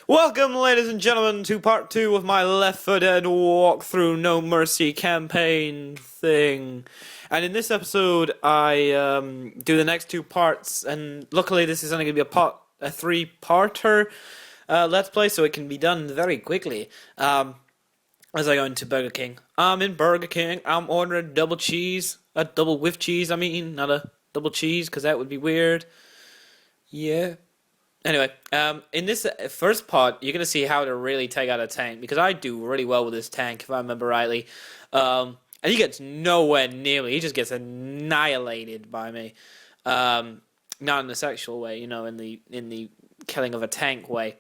Welcome, ladies and gentlemen, to part 2 of my Left 4 Dead walkthrough No Mercy campaign thing. And in this episode, I do the next two parts, and luckily this is only going to be a three-parter Let's Play, so it can be done very quickly. As I go into Burger King. I'm in Burger King. I'm ordering a double with cheese, not a double cheese, because that would be weird. Yeah. Anyway, in this first part, you're going to see how to really take out a tank, because I do really well with this tank, if I remember rightly. And he gets nowhere near me. He just gets annihilated by me. Not in the sexual way, in the killing of a tank way.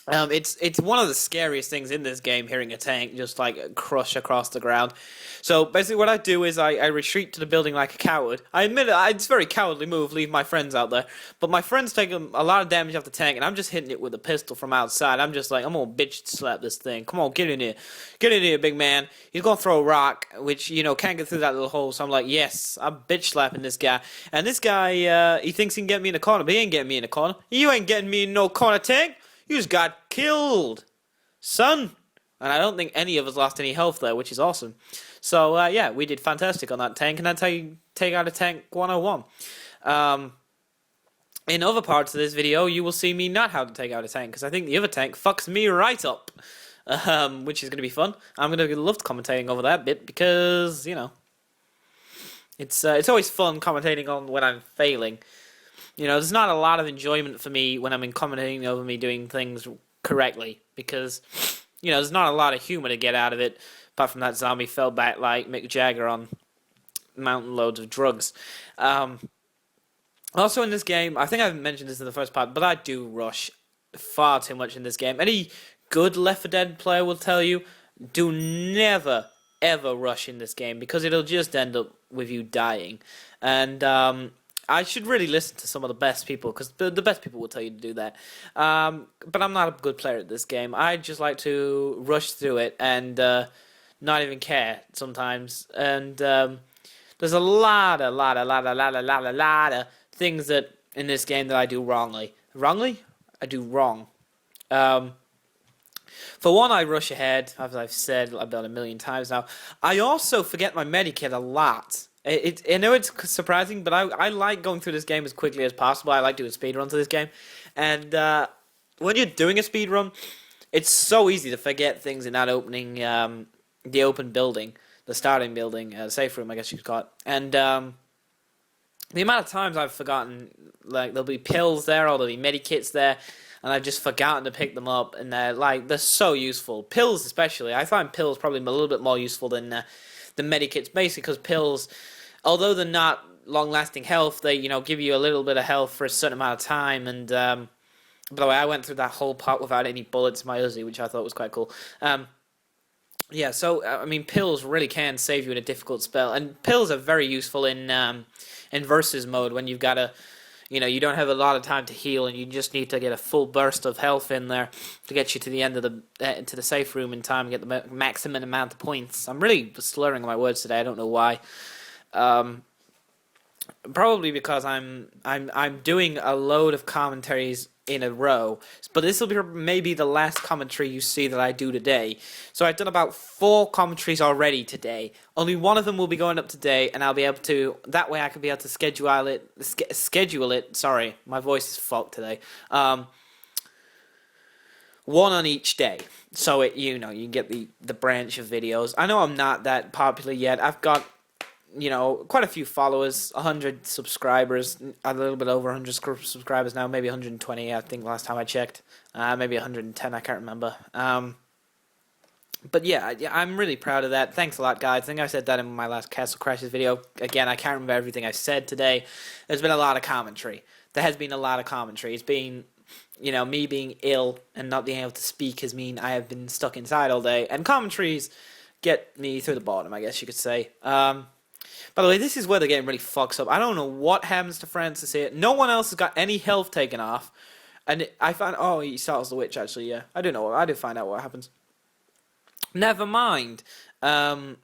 It's one of the scariest things in this game, hearing a tank just like crush across the ground. So basically what I do is I retreat to the building like a coward. I admit it's a very cowardly move, leave my friends out there. But my friends take a lot of damage off the tank, and I'm just hitting it with a pistol from outside. I'm just like, I'm gonna bitch slap this thing. Come on, get in here. Get in here, big man. He's gonna throw a rock, which, can't get through that little hole. So I'm like, yes, I'm bitch slapping this guy. And this guy, he thinks he can get me in the corner, but he ain't getting me in the corner. You ain't getting me in no corner, tank. You just got killed, son. And I don't think any of us lost any health there, which is awesome. So, yeah, we did fantastic on that tank, and that's how you take out a tank 101. In other parts of this video, you will see me not how to take out a tank, because I think the other tank fucks me right up, which is going to be fun. I'm going to love commentating over that bit, because, it's always fun commentating on when I'm failing. There's not a lot of enjoyment for me when I'm commentating over me doing things correctly, because, there's not a lot of humor to get out of it, apart from that zombie fell back like Mick Jagger on mountain loads of drugs. Also in this game, I think I've mentioned this in the first part, but I do rush far too much in this game. Any good Left 4 Dead player will tell you, do never, ever rush in this game, because it'll just end up with you dying. And, I should really listen to some of the best people, because the best people will tell you to do that. But I'm not a good player at this game. I just like to rush through it and not even care sometimes. And there's a lot of things that in this game that I do wrongly. Wrongly? I do wrong. For one, I rush ahead, as I've said about a million times now. I also forget my medikit a lot. I know it's surprising, but I like going through this game as quickly as possible. I like doing speedruns of this game. And when you're doing a speedrun, it's so easy to forget things in that opening, the open building, the starting building, safe room, I guess you could call it. And the amount of times I've forgotten, like, there'll be pills there, or there'll be medikits there, and I've just forgotten to pick them up, and they're so useful. Pills especially. I find pills probably a little bit more useful than the medikits, basically because pills, although they're not long-lasting health, they, give you a little bit of health for a certain amount of time. And by the way, I went through that whole part without any bullets in my Uzi, which I thought was quite cool. Yeah, so pills really can save you in a difficult spell, and pills are very useful in versus mode when you've got to, you don't have a lot of time to heal, and you just need to get a full burst of health in there to get you to the end of to the safe room in time and get the maximum amount of points. I'm really slurring my words today. I don't know why. Probably because I'm doing a load of commentaries in a row, but this will be maybe the last commentary you see that I do today. So I've done about 4 commentaries already today. Only one of them will be going up today, and I'll be able to. That way, I can be able to schedule it. Sorry, my voice is fucked today. One on each day, so you get the branch of videos. I know I'm not that popular yet. I've got quite a few followers, 100 subscribers, a little bit over 100 subscribers now, maybe 120, I think last time I checked, maybe 110, I can't remember. But yeah, I'm really proud of that. Thanks a lot, guys. I think I said that in my last Castle Crashes video. Again, I can't remember everything I said today. There's been a lot of commentary. There has been a lot of commentary. It's been, me being ill and not being able to speak has mean I have been stuck inside all day, and commentaries get me through the bottom, I guess you could say. By the way, this is where the game really fucks up. I don't know what happens to Francis here. No one else has got any health taken off. And I found... Oh, he startles the witch, actually, yeah. I don't know. I did find out what happens. Never mind. Yeah,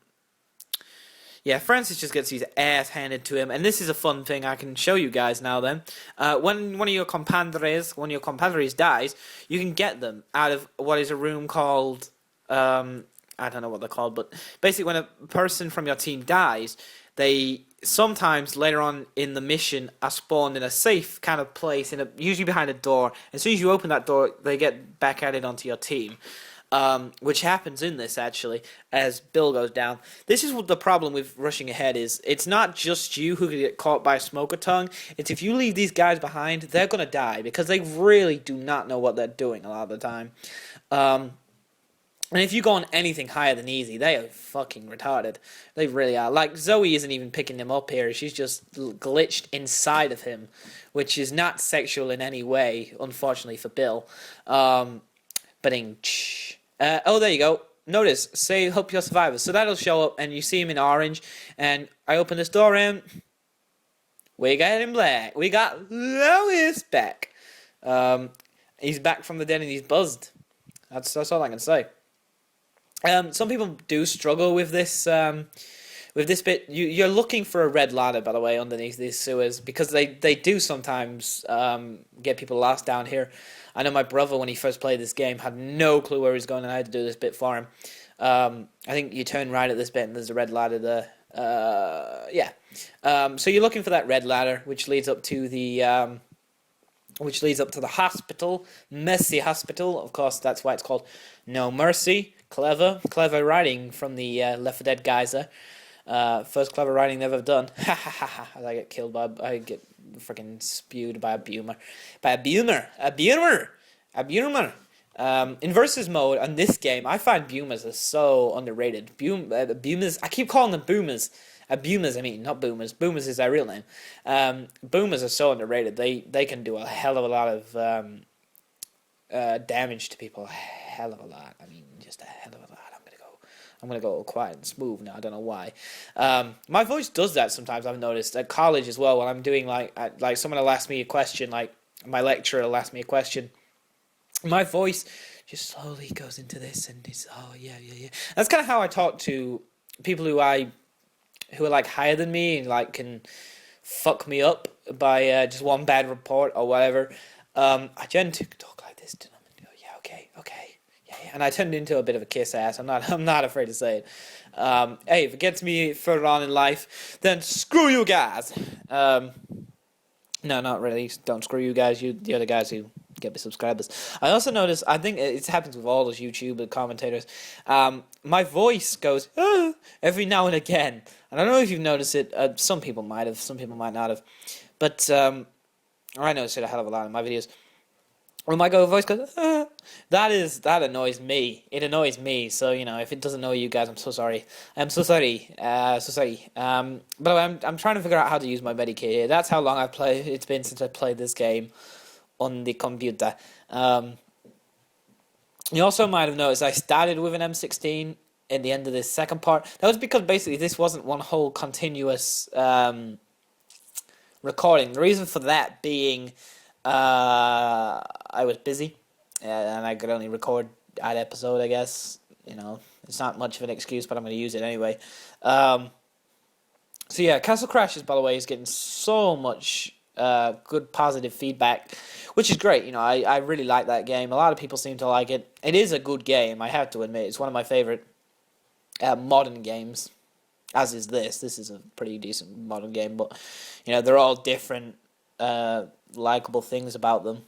Yeah, Francis just gets his ass handed to him, and this is a fun thing I can show you guys now. Then, when one of your compadres dies, you can get them out of what is a room called I don't know what they're called, but basically, when a person from your team dies, they sometimes later on in the mission are spawned in a safe kind of place, usually behind a door. As soon as you open that door, they get back added onto your team. Which happens in this, actually, as Bill goes down. This is what the problem with rushing ahead is. It's not just you who can get caught by a smoker tongue. It's if you leave these guys behind, they're going to die, because they really do not know what they're doing a lot of the time. And if you go on anything higher than easy, they are fucking retarded. They really are. Like, Zoe isn't even picking him up here. She's just glitched inside of him, which is not sexual in any way, unfortunately for Bill. Oh, there you go. Notice, say, hope you're survivors. So that'll show up, and you see him in orange. And I open this door, and we got him black. We got Lois back. He's back from the dead, and he's buzzed. That's all I can say. Some people do struggle with this bit. You're looking for a red ladder, by the way, underneath these sewers, because they do sometimes get people lost down here. I know my brother, when he first played this game, had no clue where he was going, and I had to do this bit for him. I think you turn right at this bit, and there's a red ladder there. So you're looking for that red ladder, which leads up to the hospital, Mercy Hospital. Of course, that's why it's called No Mercy. Clever writing from the Left 4 Dead guys there. First clever writing they've ever done. Ha ha ha ha. As I get freaking spewed by a boomer. In versus mode on this game, I find boomers are so underrated. Boomers, I keep calling them boomers. Boomers, I mean, not boomers. Boomers is their real name. Boomers are so underrated. They can do a hell of a lot of damage to people. A hell of a lot. I mean, just a hell of a lot. I'm gonna go quiet and smooth now. I don't know why. My voice does that sometimes. I've noticed at college as well. When I'm doing like someone will ask me a question, like my lecturer will ask me a question. My voice just slowly goes into this, and it's yeah. That's kind of how I talk to people who are like higher than me and like can fuck me up by just one bad report or whatever. I tend to talk like this to them and go, yeah, okay. Yeah, and I turned into a bit of a kiss ass. I'm not afraid to say it. Hey, if it gets me further on in life, then screw you guys. No, not really. Don't screw you guys. The other guys who get me subscribers. I also noticed, I think it happens with all those YouTube commentators, my voice goes every now and again. And I don't know if you've noticed it. Some people might have. Some people might not have. But I notice it a hell of a lot in my videos. When my voice goes, that annoys me. It annoys me. So, if it doesn't annoy you guys, I'm so sorry. I'm so sorry. But I'm trying to figure out how to use my Medicare here. That's how long it's been since I played this game on the computer. You also might have noticed I started with an M16 in the end of this second part. That was because basically this wasn't one whole continuous recording. The reason for that being I was busy and I could only record that episode, I guess. It's not much of an excuse, but I'm going to use it anyway. So yeah, Castle Crashers, by the way, is getting so much good positive feedback, which is great. I really like that game. A lot of people seem to like it. It is a good game, I have to admit. It's one of my favorite modern games, as is this. This is a pretty decent modern game, but they're all different likable things about them.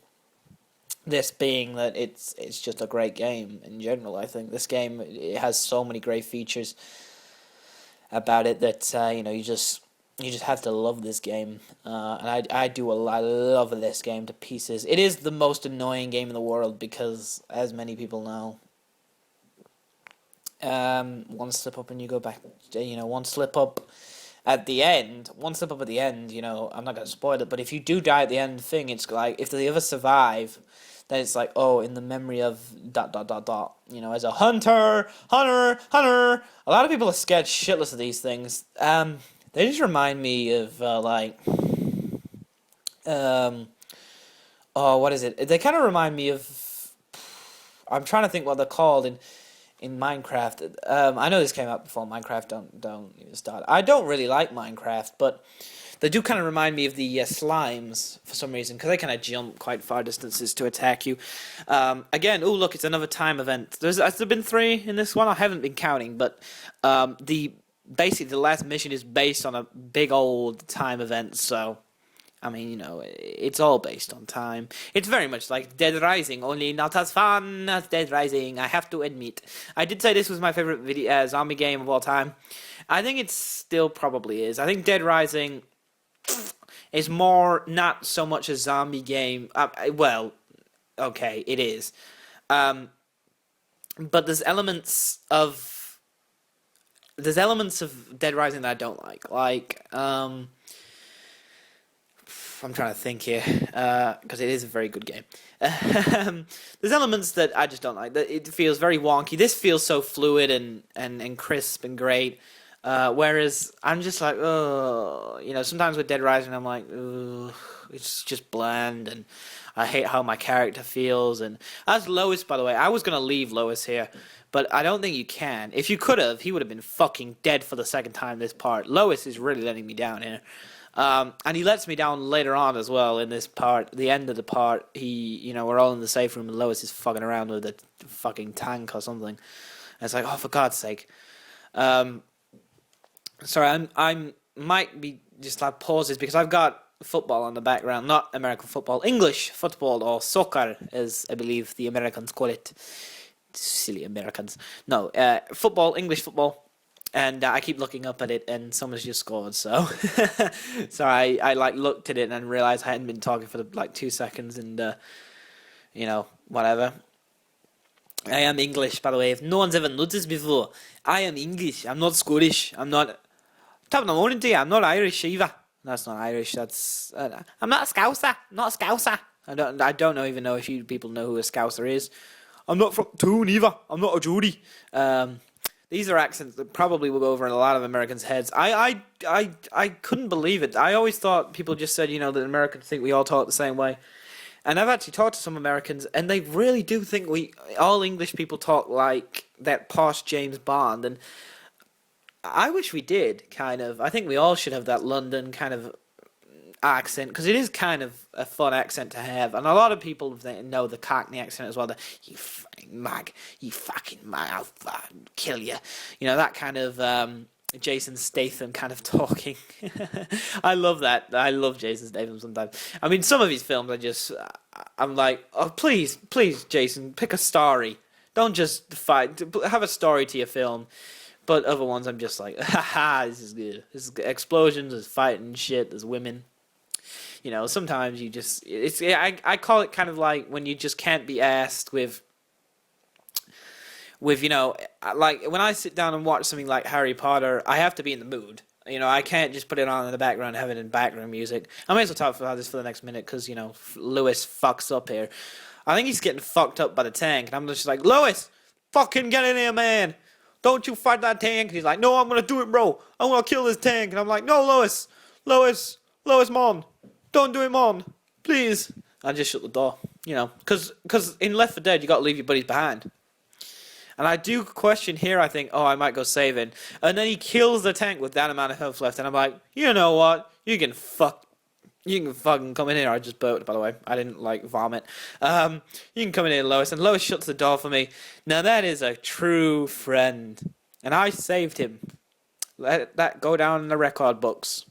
This being that it's just a great game in general. I think this game, it has so many great features about it that you just have to love this game, and I love this game to pieces. It is the most annoying game in the world because, as many people know, one slip up and you go back. One slip up at the end. I'm not going to spoil it, but if you do die at the end thing, it's like if the others survive, then it's like, in the memory of ... as a hunter. A lot of people are scared shitless of these things. They just remind me of what is it? They kind of remind me of. I'm trying to think what they're called in Minecraft. I know this came out before Minecraft. Don't even start. I don't really like Minecraft, but they do kind of remind me of the slimes for some reason, because they kind of jump quite far distances to attack you. Again, oh look, it's another time event. Has there been 3 in this one? I haven't been counting, but basically the last mission is based on a big old time event, so I mean, you know, it's all based on time. It's very much like Dead Rising, only not as fun as Dead Rising, I have to admit. I did say this was my favorite zombie game of all time. I think it still probably is. I think Dead Rising is more not so much a zombie game. Well, okay, it is. But there's elements of Dead Rising that I don't like. Like, I'm trying to think here, because it is a very good game. There's elements that I just don't like. It feels very wonky. This feels so fluid and crisp and great. Whereas I'm just like, oh, you know, sometimes with Dead Rising I'm like, ugh, it's just bland, and I hate how my character feels. And as Lois, by the way, I was gonna leave Lois here, but I don't think you can. If you could have, he would have been fucking dead for the second time this part. Lois is really letting me down here. And he lets me down later on as well in this part, the end of the part. You know, we're all in the safe room and Lois is fucking around with a fucking tank or something. And it's like, oh, for God's sake. Sorry, I'm might be just like pauses because I've got football on the background, not American football, English football, or soccer, as I believe the Americans call it. Silly Americans. No, football, English football. And I keep looking up at it, and someone's just scored. So, so I like looked at it and realized I hadn't been talking for like 2 seconds, and you know, whatever. I am English, by the way. If no one's ever noticed before, I am English. I'm not Scottish. I'm not. Top of the morning to you. I'm not Irish either. That's not Irish. That's. I'm not a Scouser. I'm not a Scouser. I don't even know if you people know who a Scouser is. I'm not from Toon either. I'm not a Geordie. These are accents that probably will go over in a lot of Americans' heads. I couldn't believe it. I always thought people just said, you know, that Americans think we all talk the same way. And I've actually talked to some Americans, and they really do think all English people talk like that posh James Bond. And I wish we did, kind of. I think we all should have that London kind of accent, because it is kind of a fun accent to have. And a lot of people know the Cockney accent as well. You fucking mag, I'll fucking kill you. You know, that kind of Jason Statham kind of talking. I love that. I love Jason Statham sometimes. I mean, some of his films I'm like, oh, please, Jason, pick a story. Don't just fight. Have a story to your film. But other ones, I'm just like, haha, this is good. There's explosions, there's fighting shit, there's women. You know, sometimes you just, I call it kind of like when you just can't be asked with, you know, like when I sit down and watch something like Harry Potter, I have to be in the mood. You know, I can't just put it on in the background and have it in background music. I may as well talk about this for the next minute because, you know, Lewis fucks up here. I think he's getting fucked up by the tank, and I'm just like, Lewis, fucking get in here, man. Don't you fight that tank. And he's like, no, I'm going to do it, bro. I'm going to kill this tank. And I'm like, no, Lois, Mon. Don't do it, Mon. Please. I just shut the door, you know. Because in Left 4 Dead, you got to leave your buddies behind. And I do question here, I think, oh, I might go saving. And then he kills the tank with that amount of health left. And I'm like, you know what? You can fucking come in here. I just burped, by the way. I didn't, like, vomit. You can come in here, Lois. And Lois shuts the door for me. Now, that is a true friend. And I saved him. Let that go down in the record books.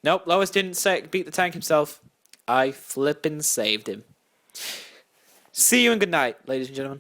Nope, Lois didn't beat the tank himself. I flippin' saved him. See you and good night, ladies and gentlemen.